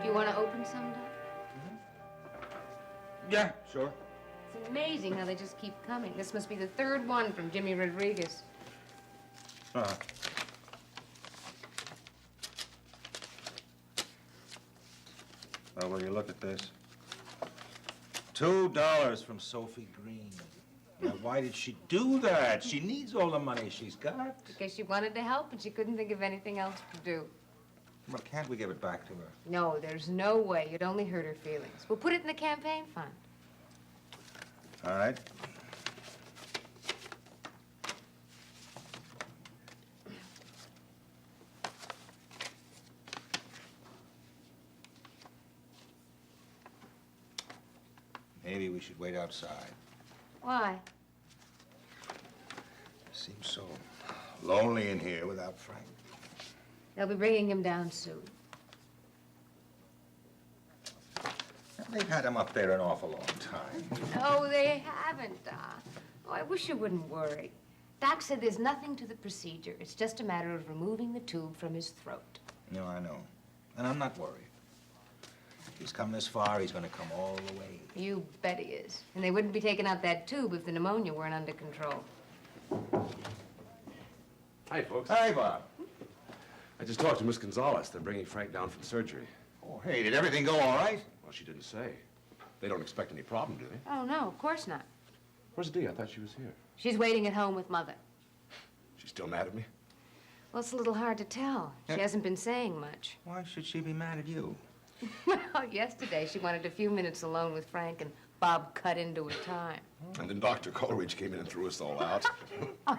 You want to open some, Doc? Yeah, sure. It's amazing how they just keep coming. This must be the third one from Jimmy Rodriguez. Uh-huh. Well, will you look at this? $2 from Sophie Green. Now, why did she do that? She needs all the money she's got. Because she wanted to help, and she couldn't think of anything else to do. Well, can't we give it back to her? No, there's no way. You'd only hurt her feelings. We'll put it in the campaign fund. All right. Maybe we should wait outside. Why? It seems so lonely in here without Frank. They'll be bringing him down soon. They've had him up there an awful long time. No, they haven't, Doc. Oh, I wish you wouldn't worry. Doc said there's nothing to the procedure. It's just a matter of removing the tube from his throat. No, I know. And I'm not worried. He's come this far, he's gonna come all the way. You bet he is. And they wouldn't be taking out that tube if the pneumonia weren't under control. Hi, folks. Hi, Bob. I just talked to Miss Gonzalez. They're bringing Frank down from surgery. Oh, hey, did everything go all right? Well, she didn't say. They don't expect any problem, do they? Oh, no, of course not. Where's Dee? I thought she was here. She's waiting at home with Mother. She's still mad at me? Well, it's a little hard to tell. She hasn't been saying much. Why should she be mad at you? Well, yesterday she wanted a few minutes alone with Frank, and Bob cut into her time. And then Dr. Coleridge came in and threw us all out.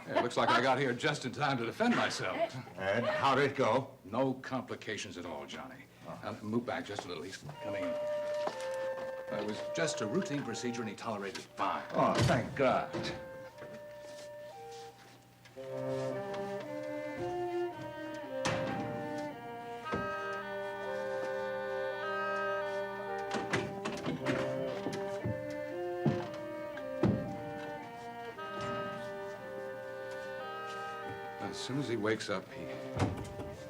It looks like I got here just in time to defend myself. And how did it go? No complications at all, Johnny. Move back just a little. He's coming in. It was just a routine procedure, and he tolerated it fine. Oh, thank God. As soon as he wakes up,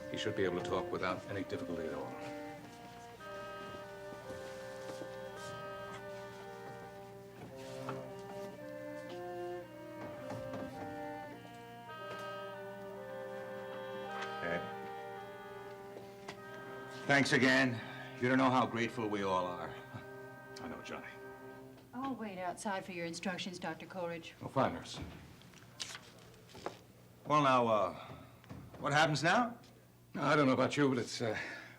he should be able to talk without any difficulty at all. Ed. Thanks again. You don't know how grateful we all are. I know, Johnny. I'll wait outside for your instructions, Dr. Coleridge. Oh, fine, nurse. Well, now, what happens now? I don't know about you, but it's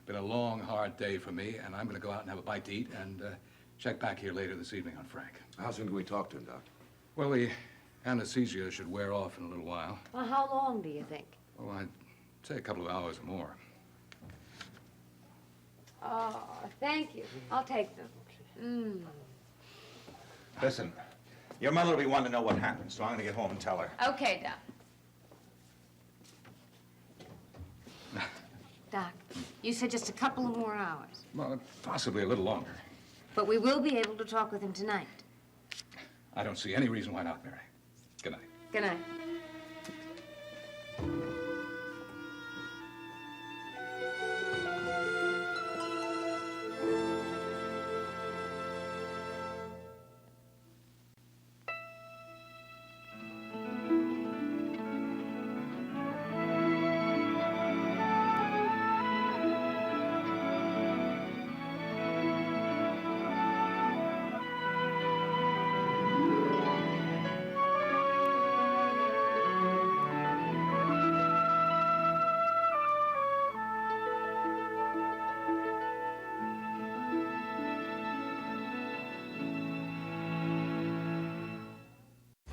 been a long, hard day for me, and I'm going to go out and have a bite to eat and check back here later this evening on Frank. How soon can we talk to him, Doc? Well, the anesthesia should wear off in a little while. Well, how long do you think? Oh, I'd say a couple of hours or more. Oh, thank you. I'll take them. Listen, your mother will be wanting to know what happened, so I'm gonna get home and tell her. Okay, Doc. Doc, you said just a couple of more hours. Well, possibly a little longer. But we will be able to talk with him tonight. I don't see any reason why not, Mary. Good night. Good night.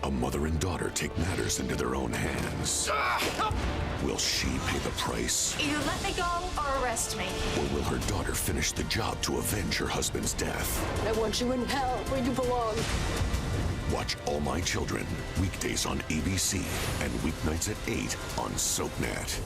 A mother and daughter take matters into their own hands. Will she pay the price? Either let me go or arrest me. Or will her daughter finish the job to avenge her husband's death? I want you in hell where you belong. Watch All My Children, weekdays on ABC and weeknights at 8 on SoapNet.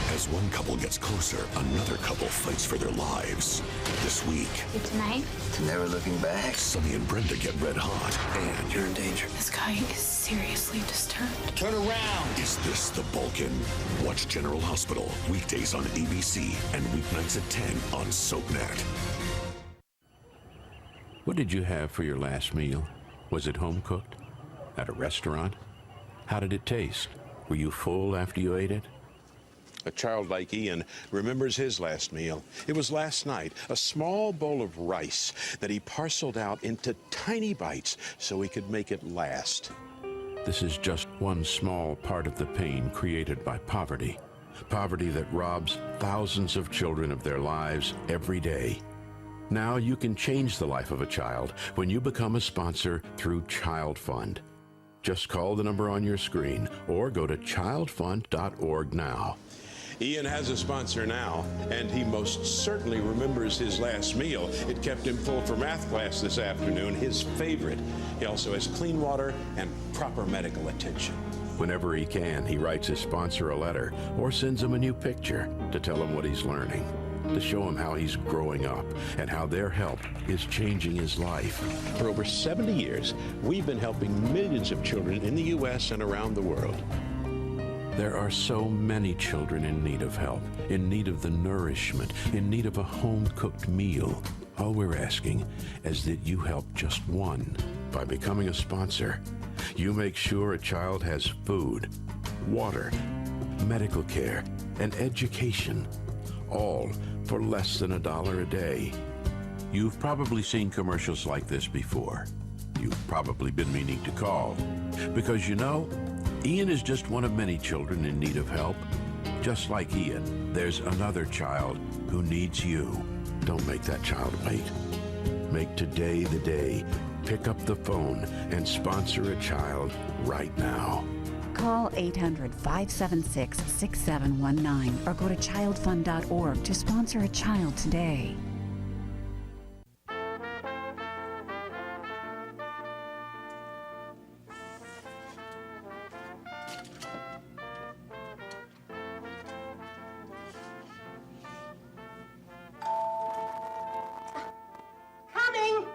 As one couple gets closer, another couple fights for their lives. This week, Tonight? It's never looking back. Sonny and Brenda get red hot, and You're in danger. This guy is seriously disturbed. Turn around. is this the Balkan? Watch General Hospital, weekdays on ABC and weeknights at 10 on SoapNet. What did you have for your last meal? Was it home cooked? At a restaurant? How did it taste? Were you full after you ate it? A child like Ian remembers his last meal. It was last night, a small bowl of rice that he parceled out into tiny bites so he could make it last. This is just one small part of the pain created by poverty. Poverty that robs thousands of children of their lives every day. Now you can change the life of a child when you become a sponsor through Child Fund. Just call the number on your screen or go to childfund.org now. Ian has a sponsor now, and he most certainly remembers his last meal. It kept him full for math class this afternoon, his favorite. He also has clean water and proper medical attention. Whenever he can, he writes his sponsor a letter or sends him a new picture to tell him what he's learning, to show him how he's growing up and how their help is changing his life. For over 70 years, we've been helping millions of children in the U.S. and around the world. There are so many children in need of help, in need of the nourishment, in need of a home-cooked meal. All we're asking is that you help just one. By becoming a sponsor, you make sure a child has food, water, medical care, and education, all for less than $1 a day. You've probably seen commercials like this before. You've probably been meaning to call, because you know, Ian is just one of many children in need of help. Just like Ian, there's another child who needs you. Don't make that child wait. Make today the day. Pick up the phone and sponsor a child right now. Call 800-576-6719 or go to childfund.org to sponsor a child today. Coming!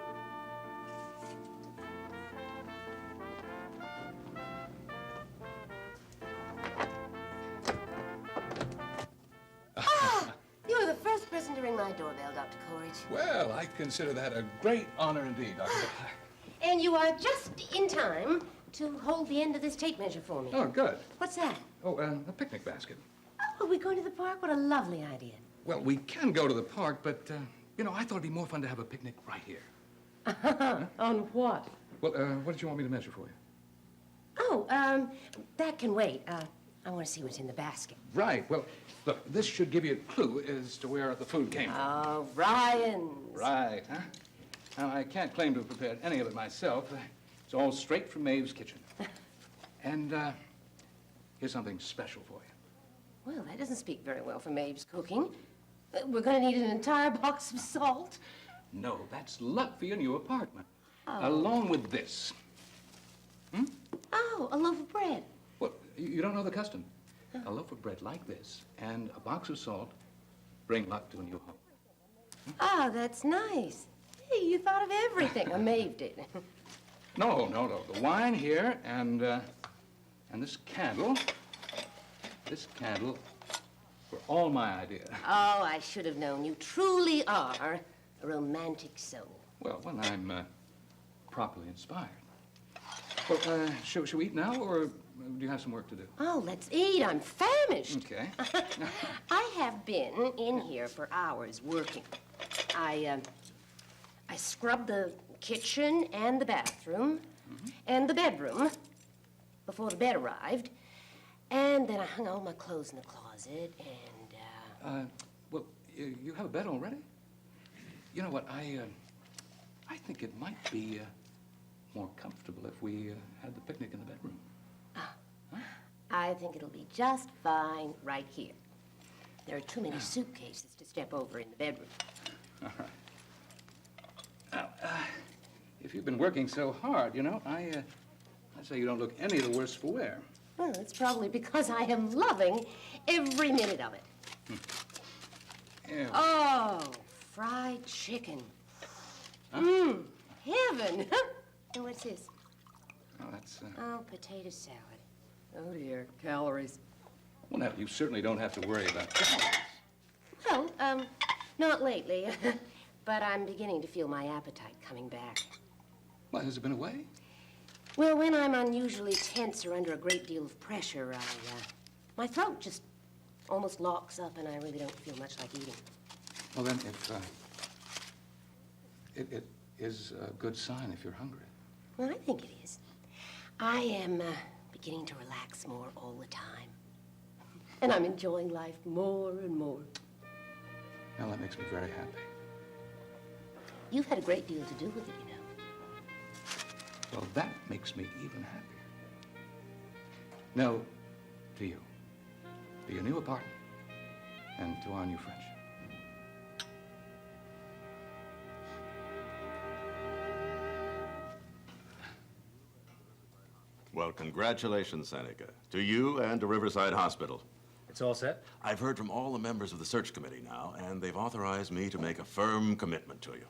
You're the first person to ring my doorbell, Dr. Coleridge. Well, I consider that a great honor indeed, Doctor. And you are just in time to hold the end of this tape measure for me. Oh, good. What's that? Oh, a picnic basket. Oh, are we going to the park? What a lovely idea. Well, we can go to the park, but, you know, I thought it'd be more fun to have a picnic right here. On what? Well, what did you want me to measure for you? Oh, that can wait. I want to see what's in the basket. Right. Well, look, this should give you a clue as to where the food came from. Oh, Ryan's. Right, huh? Now, I can't claim to have prepared any of it myself. It's all straight from Maeve's kitchen. And, here's something special for you. Well, that doesn't speak very well for Maeve's cooking. We're going to need an entire box of salt. No, that's luck for your new apartment. Oh. Along with this. Oh, a loaf of bread. Well, you don't know the custom. A loaf of bread like this and a box of salt bring luck to a new home. Ah, that's nice. Hey, you thought of everything. Maeve did. No. The wine here and this candle. This candle were all my idea. Oh, I should have known. You truly are a romantic soul. Well, when I'm properly inspired. Well, should we eat now, or do you have some work to do? Oh, let's eat. I'm famished. Okay. I have been in here for hours working. I scrubbed the kitchen and the bathroom and the bedroom before the bed arrived. And then I hung all my clothes in the closet and, well, you have a bed already? You know what, I think it might be more comfortable if we had the picnic in the bedroom. I think it'll be just fine right here. There are too many suitcases to step over in the bedroom. All right. Now, if you've been working so hard, you know, I'd say you don't look any the worse for wear. Well, it's probably because I am loving every minute of it. Yeah. Oh, fried chicken. Mmm, heaven. And what's this? Oh, that's, Oh, potato salad. Oh, dear, calories. Well, now, you certainly don't have to worry about calories. Well, not lately. But I'm beginning to feel my appetite coming back. What, has it been away? Well, when I'm unusually tense or under a great deal of pressure, my throat just almost locks up and I really don't feel much like eating. Well, then, if, it is a good sign if you're hungry. Well, I think it is. I am beginning to relax more all the time. And I'm enjoying life more and more. Well, that makes me very happy. You've had a great deal to do with it, you know. Well, that makes me even happier. Now, to you, to your new apartment, and to our new friendship. Well, congratulations, Seneca. To you and to Riverside Hospital. It's all set? I've heard from all the members of the search committee now, and they've authorized me to make a firm commitment to you.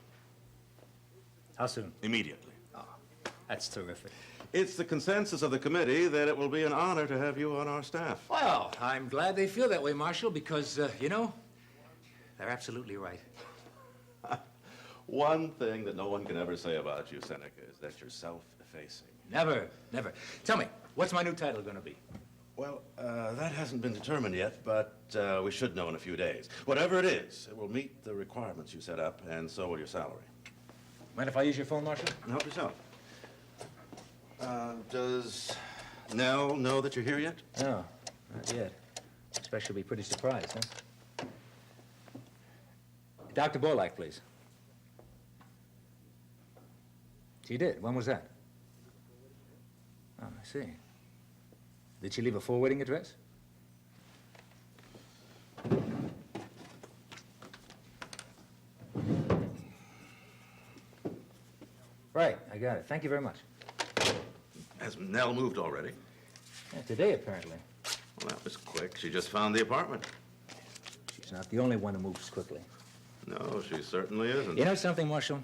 How soon? Immediately. Oh, that's terrific. It's the consensus of the committee that it will be an honor to have you on our staff. Well, I'm glad they feel that way, Marshal, because, you know, they're absolutely right. One thing that no one can ever say about you, Seneca, is that you're self-effacing. Never, never. Tell me, what's my new title going to be? Well, that hasn't been determined yet, but we should know in a few days. Whatever it is, it will meet the requirements you set up, and so will your salary. Mind if I use your phone, Marshal? Help yourself. Does Nell know that you're here yet? No, not yet. Expect she'll be pretty surprised, huh? Dr. Borlaug, please. She did. When was that? Oh, I see. Did she leave a forwarding address? Right, I got it. Thank you very much. Has Nell moved already? Yeah, today, apparently. Well, that was quick. She just found the apartment. She's not the only one who moves quickly. No, she certainly isn't. You know something, Marshal?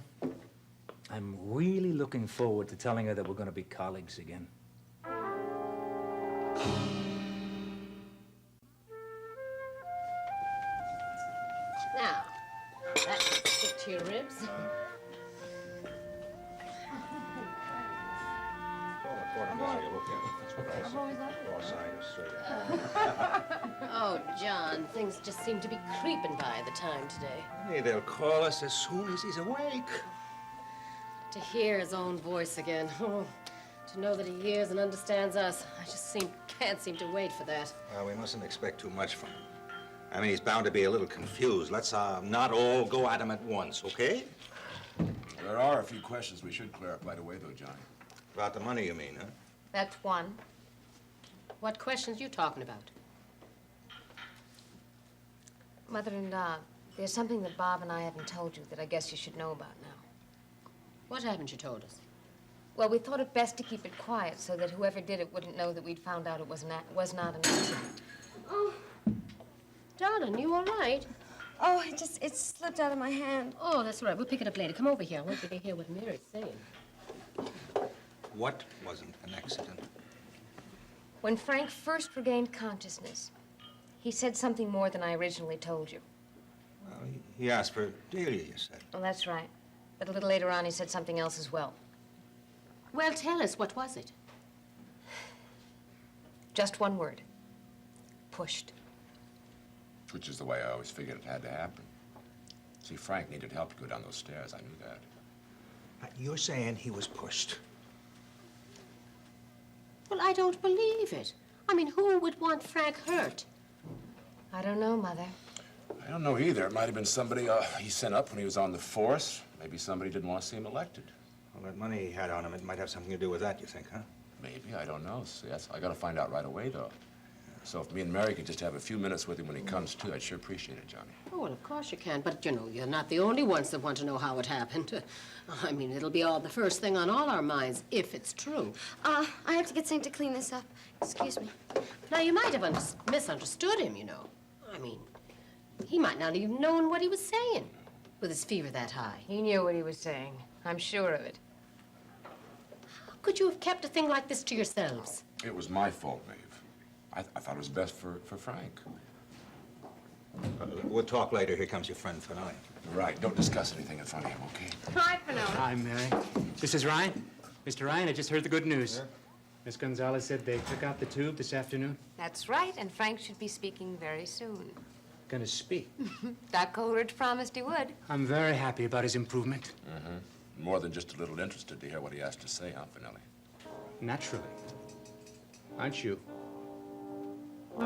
I'm really looking forward to telling her that we're going to be colleagues again. Now, that should stick to your ribs. Oh, John, things just seem to be creeping by the time today. Hey, they'll call us as soon as he's awake. To hear his own voice again. Oh, to know that he hears and understands us. I just can't seem to wait for that. Well, we mustn't expect too much from him. I mean, he's bound to be a little confused. Let's not all go at him at once, okay? There are a few questions we should clear up right away, though, Johnny. About the money, you mean, huh? That's one. What questions you talking about? Mother-in-law, there's something that Bob and I haven't told you that I guess you should know about now. What haven't you told us? Well, we thought it best to keep it quiet so that whoever did it wouldn't know that we'd found out it was not an accident. Oh, darling, you all right? Oh, it slipped out of my hand. Oh, that's all right. We'll pick it up later. Come over here. I want you to hear what Mary's saying. What wasn't an accident? When Frank first regained consciousness, he said something more than I originally told you. Well, he asked for Delia, you said. Well, that's right. But a little later on, he said something else as well. Well, tell us, what was it? Just one word. Pushed. Which is the way I always figured it had to happen. See, Frank needed help to go down those stairs. I knew that. You're saying he was pushed. Well, I don't believe it. I mean, who would want Frank hurt? I don't know, Mother. I don't know either. It might have been somebody he sent up when he was on the force. Maybe somebody didn't want to see him elected. Well, that money he had on him, it might have something to do with that, you think, huh? Maybe. I don't know. See, I got to find out right away, though. So if me and Mary could just have a few minutes with him when he comes to, I'd sure appreciate it, Johnny. Oh, well, of course you can. But, you know, you're not the only ones that want to know how it happened. I mean, it'll be all the first thing on all our minds, if it's true. I have to get Saint to clean this up. Excuse me. Now, you might have misunderstood him, you know. I mean, he might not even known what he was saying with his fever that high. He knew what he was saying. I'm sure of it. How could you have kept a thing like this to yourselves? It was my fault, Maeve. I thought it was best for Frank. We'll talk later. Here comes your friend Finale. Right. Don't discuss anything in front of him, okay? Hi, Fenella. Hi, Mary. This is Ryan. Mr. Ryan, I just heard the good news. Miss Gonzalez said they took out the tube this afternoon. That's right, and Frank should be speaking very soon. Gonna speak. Doc Coleridge promised he would. I'm very happy about his improvement. Mm-hmm. More than just a little interested to hear what he has to say, huh, Finelli? Naturally. Aren't you? No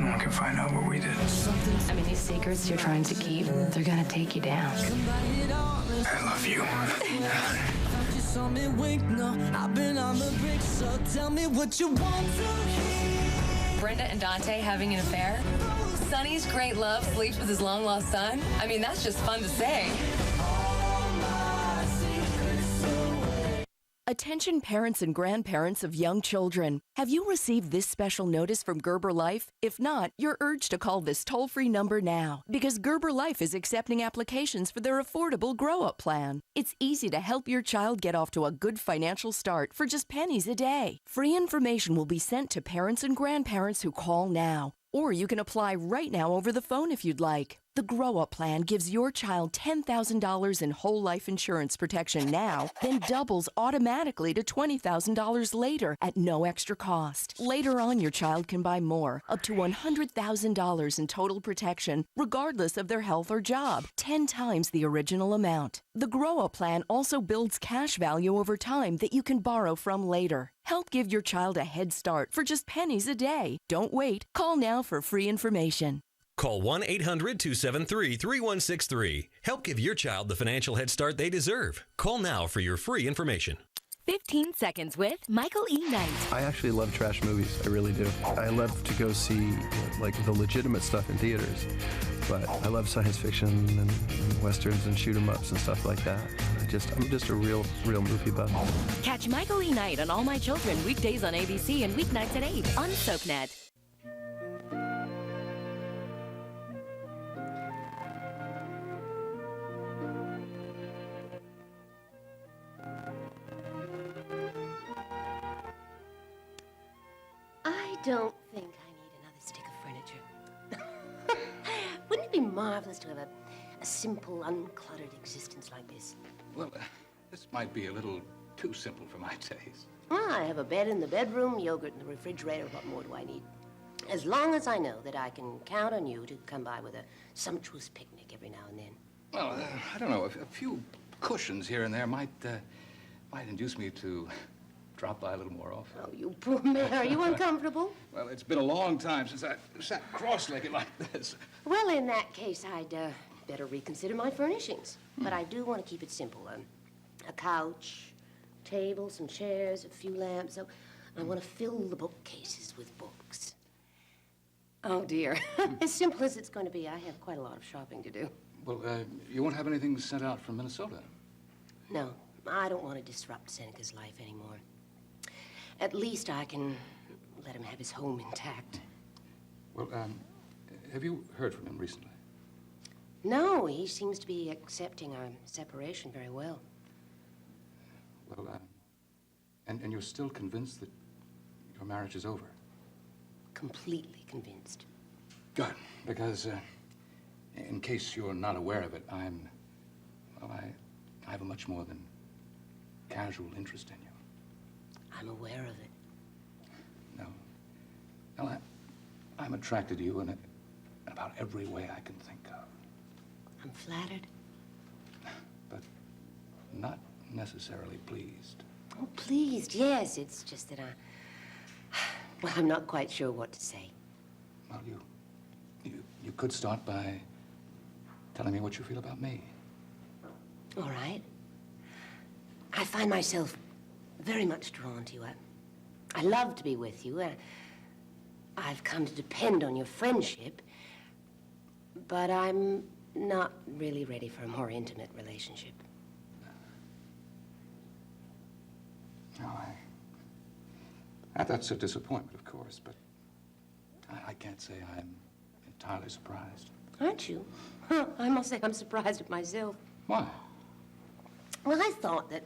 one can find out what we did. I mean, these secrets you're trying to keep, they're gonna take you down. I love you. Brenda and Dante having an affair? Sonny's great love sleeps with his long-lost son? I mean, that's just fun to say. Attention parents and grandparents of young children. Have you received this special notice from Gerber Life? If not, you're urged to call this toll-free number now because Gerber Life is accepting applications for their affordable grow-up plan. It's easy to help your child get off to a good financial start for just pennies a day. Free information will be sent to parents and grandparents who call now. Or you can apply right now over the phone if you'd like. The Grow Up Plan gives your child $10,000 in whole life insurance protection now, then doubles automatically to $20,000 later at no extra cost. Later on, your child can buy more, up to $100,000 in total protection, regardless of their health or job, 10 times the original amount. The Grow Up Plan also builds cash value over time that you can borrow from later. Help give your child a head start for just pennies a day. Don't wait. Call now for free information. Call 1-800-273-3163. Help give your child the financial head start they deserve. Call now for your free information. 15 Seconds with Michael E. Knight. I actually love trash movies. I really do. I love to go see like the legitimate stuff in theaters, but I love science fiction and westerns and shoot 'em ups and stuff like that. I'm just a real movie buff. Catch Michael E. Knight on All My Children weekdays on ABC and weeknights at 8 on SoapNet. I don't think I need another stick of furniture. Wouldn't it be marvelous to have a simple, uncluttered existence like this? Well, this might be a little too simple for my taste. Well, I have a bed in the bedroom, yogurt in the refrigerator. What more do I need? As long as I know that I can count on you to come by with a sumptuous picnic every now and then. Well, I don't know. A few cushions here and there might induce me to drop by a little more often. Oh, you poor man. Are you uncomfortable? Well, it's been a long time since I sat cross-legged like this. Well, in that case, I'd better reconsider my furnishings. But I do want to keep it simple. A couch, table, some chairs, a few lamps. So I want to fill the bookcases with books. Oh, dear. As simple as it's going to be, I have quite a lot of shopping to do. Well, you won't have anything sent out from Minnesota? No, I don't want to disrupt Seneca's life anymore. At least I can let him have his home intact. Well, have you heard from him recently? No, he seems to be accepting our separation very well. Well, and you're still convinced that your marriage is over? Completely convinced. Good, because in case you're not aware of it, I have a much more than casual interest in you. I'm aware of it. No. Well, I'm attracted to you in about every way I can think of. I'm flattered. But not necessarily pleased. Oh, pleased, yes. It's just that well, I'm not quite sure what to say. Well, you could start by telling me what you feel about me. All right. I find myself very much drawn to you. I love to be with you. I've come to depend on your friendship, but I'm not really ready for a more intimate relationship. No, that's a disappointment, of course, but I can't say I'm entirely surprised. Aren't you? Huh, I must say I'm surprised at myself. Why? Well, I thought that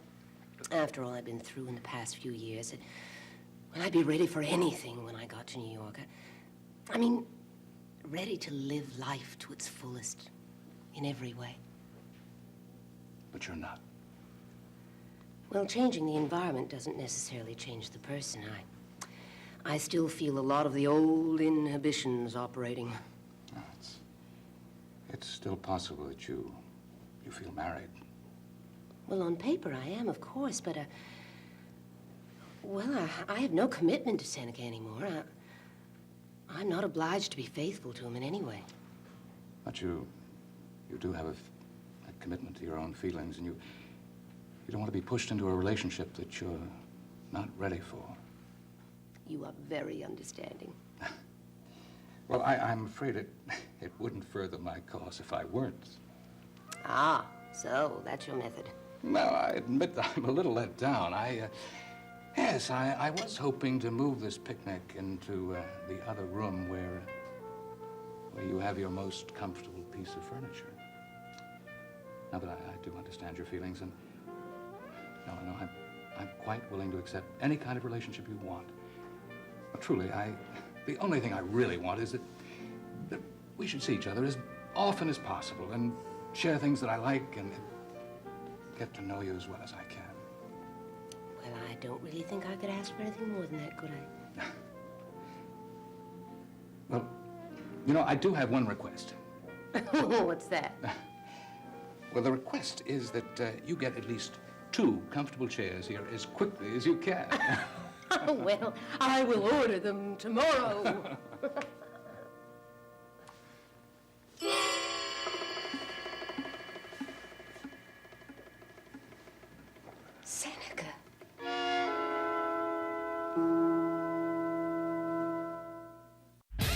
after all I've been through in the past few years, well, I'd be ready for anything when I got to New York. I mean, ready to live life to its fullest in every way. But you're not. Well, changing the environment doesn't necessarily change the person. I still feel a lot of the old inhibitions operating. No, it's still possible that you feel married. Well, on paper I am, of course, but, well, I have no commitment to Seneca anymore. I'm not obliged to be faithful to him in any way. But you do have a commitment to your own feelings, and you don't want to be pushed into a relationship that you're not ready for. You are very understanding. Well, I'm afraid it wouldn't further my cause if I weren't. Ah, so that's your method. Well, I admit that I'm a little let down. Yes, I was hoping to move this picnic into the other room where you have your most comfortable piece of furniture. Now that I do understand your feelings, and no, I'm quite willing to accept any kind of relationship you want. But truly, the only thing I really want is that we should see each other as often as possible and share things that I like and get to know you as well as I can. Well, I don't really think I could ask for anything more than that, could I? Well, you know, I do have one request. What's that? Well, the request is that you get at least 2 comfortable chairs here as quickly as you can. Well, I will order them tomorrow. Seneca.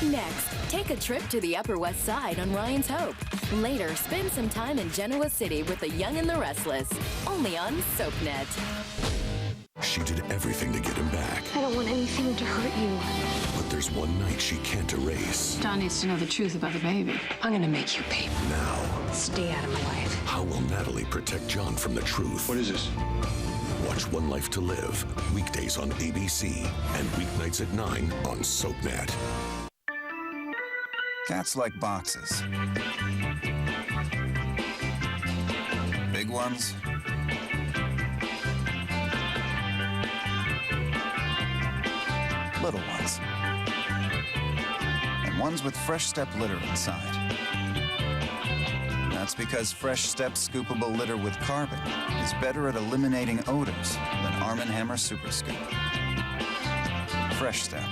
Next, take a trip to the Upper West Side on Ryan's Hope. Later, spend some time in Genoa City with the Young and the Restless. Only on SoapNet. She did everything to get him back. I don't want anything to hurt you. But there's one night she can't erase. Don needs to know the truth about the baby. I'm gonna make you pay. Now, Stay out of my life. how will Natalie protect John from the truth? What is this? Watch One Life to Live, weekdays on ABC and weeknights at 9 on SoapNet. Cats like boxes. Big ones. Little ones. And ones with Fresh Step litter inside. That's because Fresh Step scoopable litter with carbon is better at eliminating odors than Arm & Hammer Super Scoop. Fresh Step.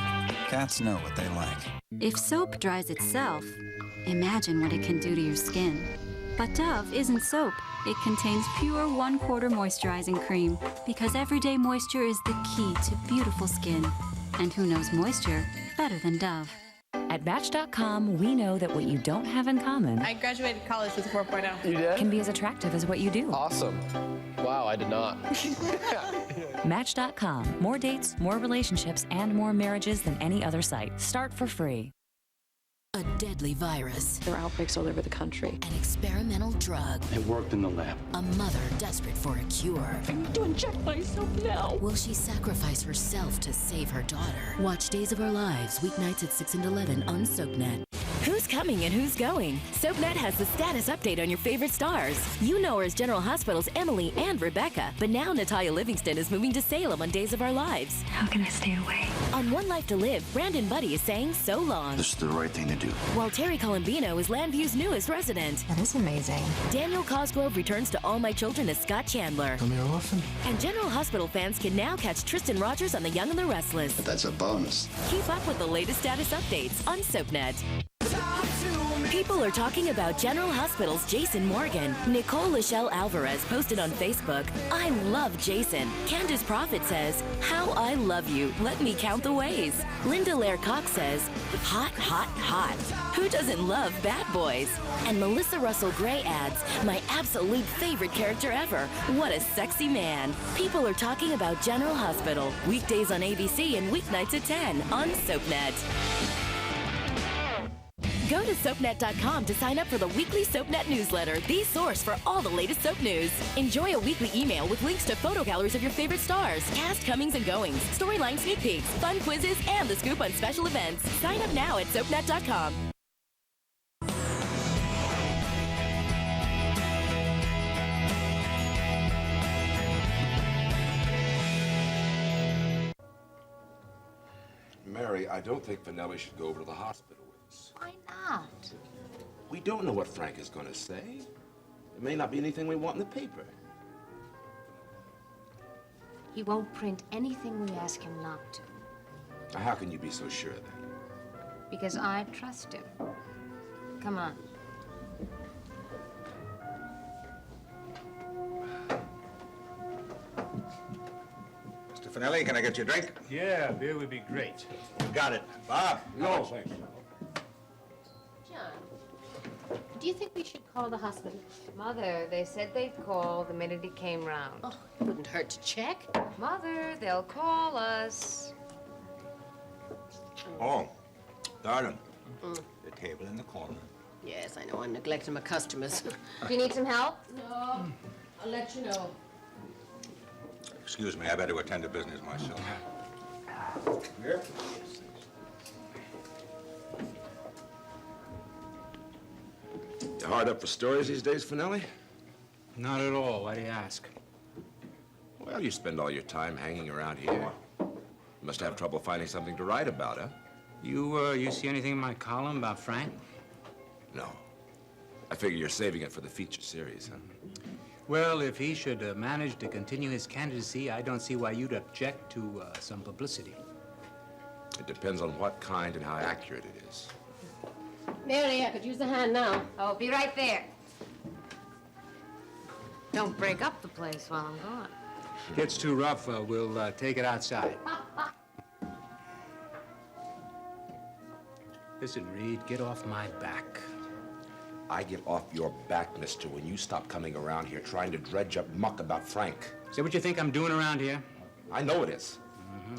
Cats know what they like. If soap dries itself, imagine what it can do to your skin. But Dove isn't soap. It contains pure 1/4 moisturizing cream because everyday moisture is the key to beautiful skin. And who knows moisture better than Dove? At Match.com, we know that what you don't have in common I graduated college with a 4.0. You did? Can be as attractive as what you do. Awesome. Wow, I did not. Match.com. More dates, more relationships, and more marriages than any other site. Start for free. A deadly virus. There are outbreaks all over the country. An experimental drug. It worked in the lab. A mother desperate for a cure. I need to inject myself now. Will she sacrifice herself to save her daughter? Watch Days of Our Lives, weeknights at 6 and 11 on SoapNet. Who's coming and who's going? SoapNet has the status update on your favorite stars. You know her as General Hospital's Emily and Rebecca, but now Natalia Livingston is moving to Salem on Days of Our Lives. How can I stay away? On One Life to Live, Brandon Buddy is saying so long. This is the right thing to do. While Terry Colombino is Landview's newest resident. That is amazing. Daniel Cosgrove returns to All My Children as Scott Chandler. Come here often? And General Hospital fans can now catch Tristan Rogers on The Young and the Restless. But that's a bonus. Keep up with the latest status updates on SoapNet. People are talking about General Hospital's Jason Morgan. Nicole Lachelle Alvarez posted on Facebook, "I love Jason." Candace Prophet says, "How I love you. Let me count the ways." Linda Lair Cox says, "Hot, hot, hot. Who doesn't love bad boys?" And Melissa Russell Gray adds, "My absolute favorite character ever. What a sexy man." People are talking about General Hospital. Weekdays on ABC and weeknights at 10 on SoapNet. Go to SoapNet.com to sign up for the weekly SoapNet newsletter, the source for all the latest soap news. Enjoy a weekly email with links to photo galleries of your favorite stars, cast comings and goings, storyline sneak peeks, fun quizzes, and the scoop on special events. Sign up now at SoapNet.com. Mary, I don't think Finelli should go over to the hospital with us. Why not? We don't know what Frank is going to say. It may not be anything we want in the paper. He won't print anything we ask him not to. Now, how can you be so sure of that? Because I trust him. Come on. Mr. Finelli, can I get you a drink? Yeah, beer would be great. Got it. Bob, No, thanks. John, do you think we should call the hospital? Mother, they said they'd call the minute he came round. Oh, it wouldn't hurt to check. Mother, they'll call us. Oh, darling. The table in the corner. Yes, I know. I'm neglecting my customers. Do you need some help? No. I'll let you know. Excuse me, I better attend to business myself. Here. You hard up for stories these days, Finelli? Not at all. Why do you ask? Well, you spend all your time hanging around here. You must have trouble finding something to write about, huh? You see anything in my column about Frank? No. I figure you're saving it for the feature series, huh? Well, if he should manage to continue his candidacy, I don't see why you'd object to some publicity. It depends on what kind and how accurate it is. Mary, I could use a hand now. I'll be right there. Don't break up the place while I'm gone. Gets too rough, we'll take it outside. Listen, Reed, get off my back. I get off your back, mister, when you stop coming around here trying to dredge up muck about Frank. Is that what you think I'm doing around here? I know it is.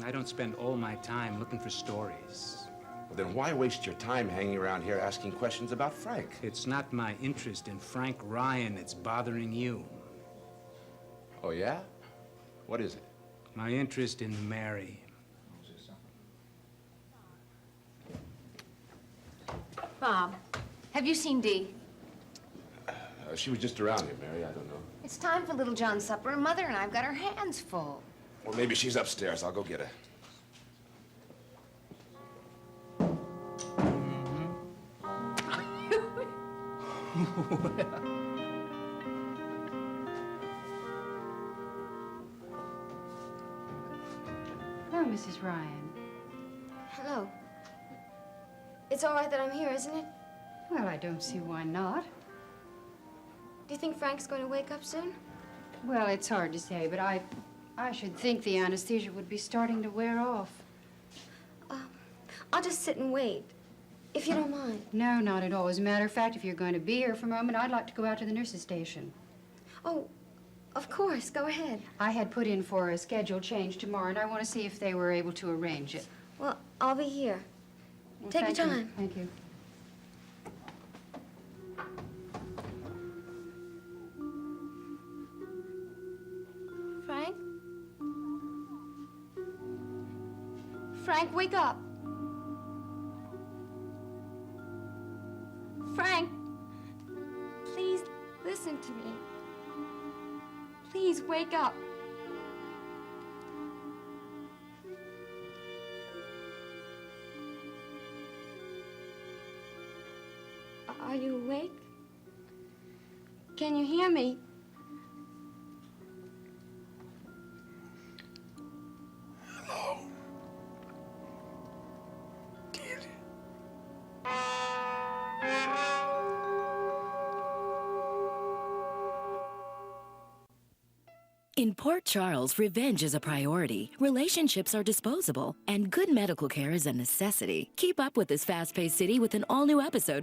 I don't spend all my time looking for stories. Well, then why waste your time hanging around here asking questions about Frank? It's not my interest in Frank Ryan that's bothering you. Oh, yeah? What is it? My interest in Mary. Bob, have you seen Dee? She was just around here, Mary. I don't know. It's time for Little John's supper, and Mother and I've got our hands full. Well, maybe she's upstairs. I'll go get her. Oh, Mrs. Ryan. Hello. It's all right that I'm here, isn't it? Well, I don't see why not. Do you think Frank's going to wake up soon? Well, it's hard to say, but I should think the anesthesia would be starting to wear off. I'll just sit and wait, if you don't mind. No, not at all. As a matter of fact, if you're going to be here for a moment, I'd like to go out to the nurse's station. Oh, of course. Go ahead. I had put in for a schedule change tomorrow, and I want to see if they were able to arrange it. Well, I'll be here. Well, Take your thank you. time. Thank you. Frank? Frank, wake up. Frank, please listen to me. Please wake up. Are you awake? Can you hear me? Hello. Kid. In Port Charles, revenge is a priority, relationships are disposable, and good medical care is a necessity. Keep up with this fast-paced city with an all-new episode